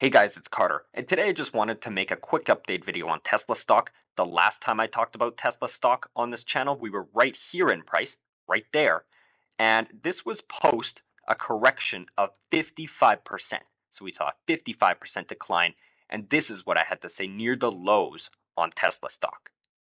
Hey guys, it's Carter, and today I just wanted to make a quick update video on Tesla stock. The last time I talked about Tesla stock on this channel, we were right here in price, right there, and this was post a correction of 55%. So we saw a 55% decline, and this is what I had to say near the lows on Tesla stock.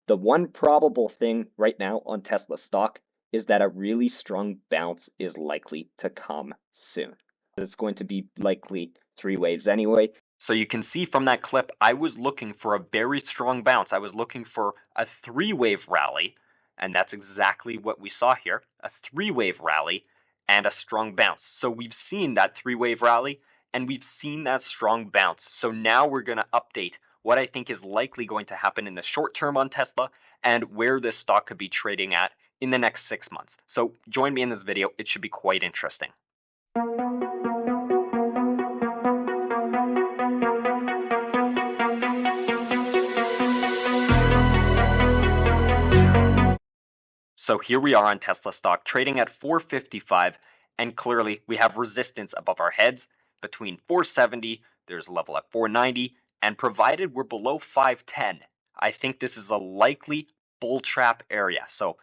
The one probable thing right now on Tesla stock is that a really strong bounce is likely to come soon. It's going to be likely three waves anyway. So you can see from that clip, I was looking for a very strong bounce. I was looking for a three-wave rally, and that's exactly what we saw here, a three-wave rally and a strong bounce. So we've seen that three-wave rally, and we've seen that strong bounce. So now we're going to update what I think is likely going to happen in the short term on Tesla and where this stock could be trading at in the next 6 months. So join me in this video. It should be quite interesting. So here we are on Tesla stock trading at 455, and clearly we have resistance above our heads between 470, there's a level at 490, and provided we're below 510, I think this is a likely bull trap area. So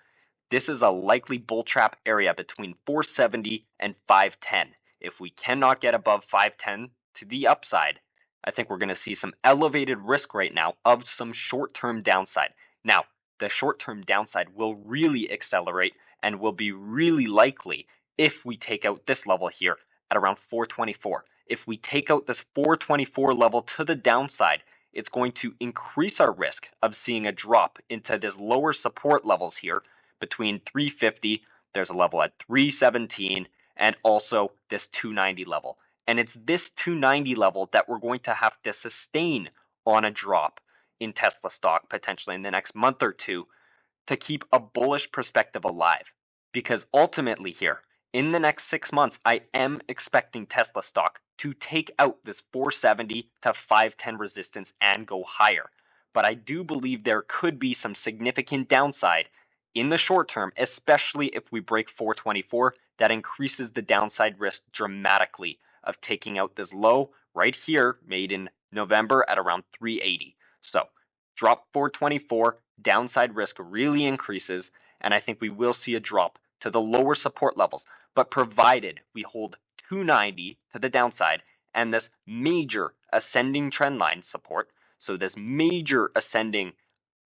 this is a likely bull trap area between 470 and 510. If we cannot get above 510 to the upside, I think we're going to see some elevated risk right now of some short-term downside. Now, the short-term downside will really accelerate and will be really likely if we take out this level here at around 424. If we take out this 424 level to the downside, it's going to increase our risk of seeing a drop into this lower support levels here between 350, there's a level at 317, and also this 290 level. And it's this 290 level that we're going to have to sustain on a drop in Tesla stock potentially in the next month or two to keep a bullish perspective alive. Because ultimately here, in the next 6 months, I am expecting Tesla stock to take out this 470 to 510 resistance and go higher. But I do believe there could be some significant downside in the short term, especially if we break 424, that increases the downside risk dramatically of taking out this low right here made in November at around 380. So drop 424, downside risk really increases, and I think we will see a drop to the lower support levels. But provided we hold 290 to the downside and this major ascending trend line support, so this major ascending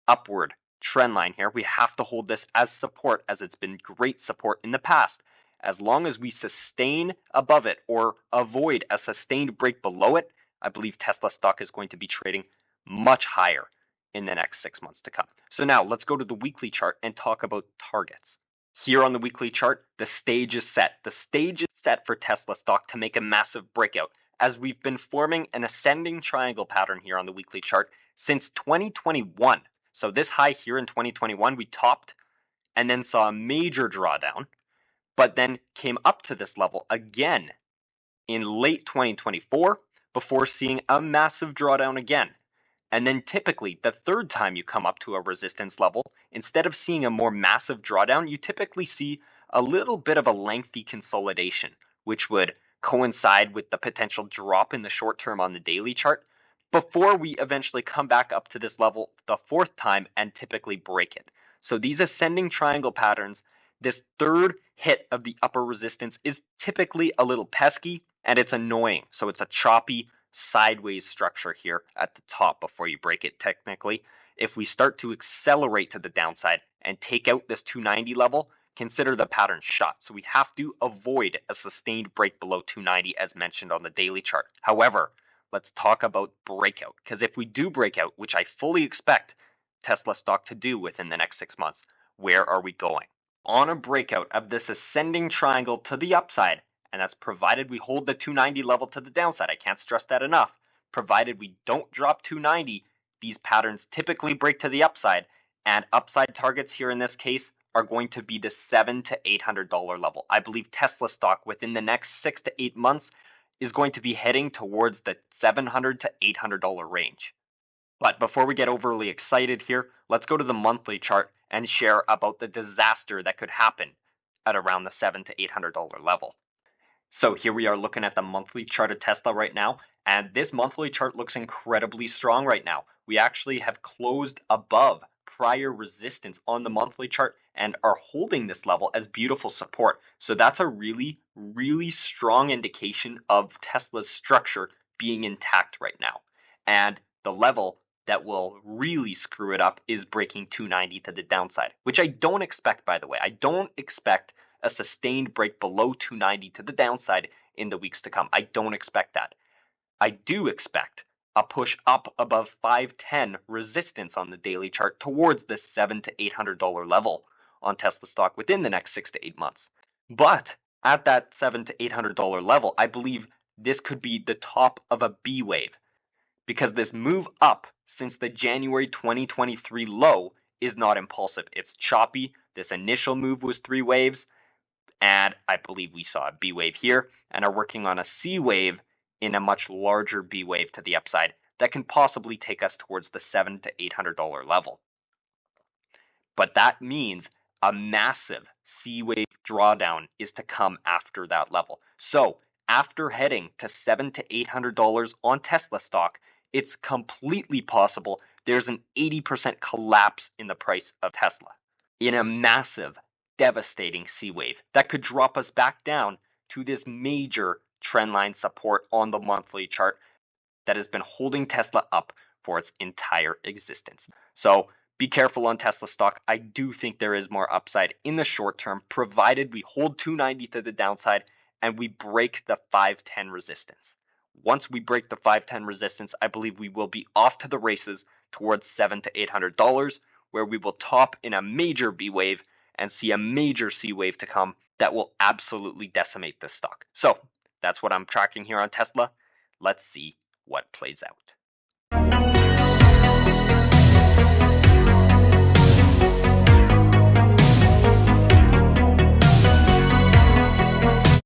upward trend line here, we have to hold this as support as it's been great support in the past. As long as we sustain above it or avoid a sustained break below it, I believe Tesla stock is going to be trading much higher in the next 6 months to come. So now let's go to the weekly chart and talk about targets. Here on the weekly chart, the stage is set. The stage is set for Tesla stock to make a massive breakout, as we've been forming an ascending triangle pattern here on the weekly chart since 2021. So this high here in 2021, we topped and then saw a major drawdown, but then came up to this level again in late 2024 before seeing a massive drawdown again. And then typically, the third time you come up to a resistance level, instead of seeing a more massive drawdown, you typically see a little bit of a lengthy consolidation, which would coincide with the potential drop in the short term on the daily chart before we eventually come back up to this level the fourth time and typically break it. So these ascending triangle patterns, this third hit of the upper resistance is typically a little pesky and it's annoying. So it's a choppy sideways structure here at the top before you break it technically. If we start to accelerate to the downside and take out this 290 level, consider the pattern shot. So we have to avoid a sustained break below 290 as mentioned on the daily chart. However, let's talk about breakout, because if we do break out, which I fully expect Tesla stock to do within the next 6 months, where are we going? On a breakout of this ascending triangle to the upside, and that's provided we hold the 290 level to the downside. I can't stress that enough. Provided we don't drop 290, these patterns typically break to the upside, and upside targets here in this case are going to be the $700 to $800 level. I believe Tesla stock within the next 6 to 8 months is going to be heading towards the $700 to $800 range. But before we get overly excited here, let's go to the monthly chart and share about the disaster that could happen at around the $700 to $800 level. So here we are looking at the monthly chart of Tesla right now, and this monthly chart looks incredibly strong right now. We actually have closed above prior resistance on the monthly chart and are holding this level as beautiful support. So that's a really, really strong indication of Tesla's structure being intact right now. And the level that will really screw it up is breaking 290 to the downside, which I don't expect, by the way. I don't expect a sustained break below 290 to the downside in the weeks to come. I don't expect that. I do expect a push up above 510 resistance on the daily chart towards the $700 to $800 level on Tesla stock within the next 6 to 8 months. But at that $700 to $800 level, I believe this could be the top of a B wave, because this move up since the January 2023 low is not impulsive. It's choppy. This initial move was 3 waves, and I believe we saw a B wave here and are working on a C wave in a much larger B wave to the upside that can possibly take us towards the $700 to $800 level. But that means a massive C wave drawdown is to come after that level. So after heading to $700 to $800 on Tesla stock, it's completely possible there's an 80% collapse in the price of Tesla in a massive, devastating C wave that could drop us back down to this major trendline support on the monthly chart that has been holding Tesla up for its entire existence. So be careful on Tesla stock. I do think there is more upside in the short term, provided we hold 290 to the downside and we break the 510 resistance. Once we break the 510 resistance, I believe we will be off to the races towards $700 to $800, where we will top in a major B wave and see a major C wave to come that will absolutely decimate this stock. So that's what I'm tracking here on Tesla. Let's see what plays out.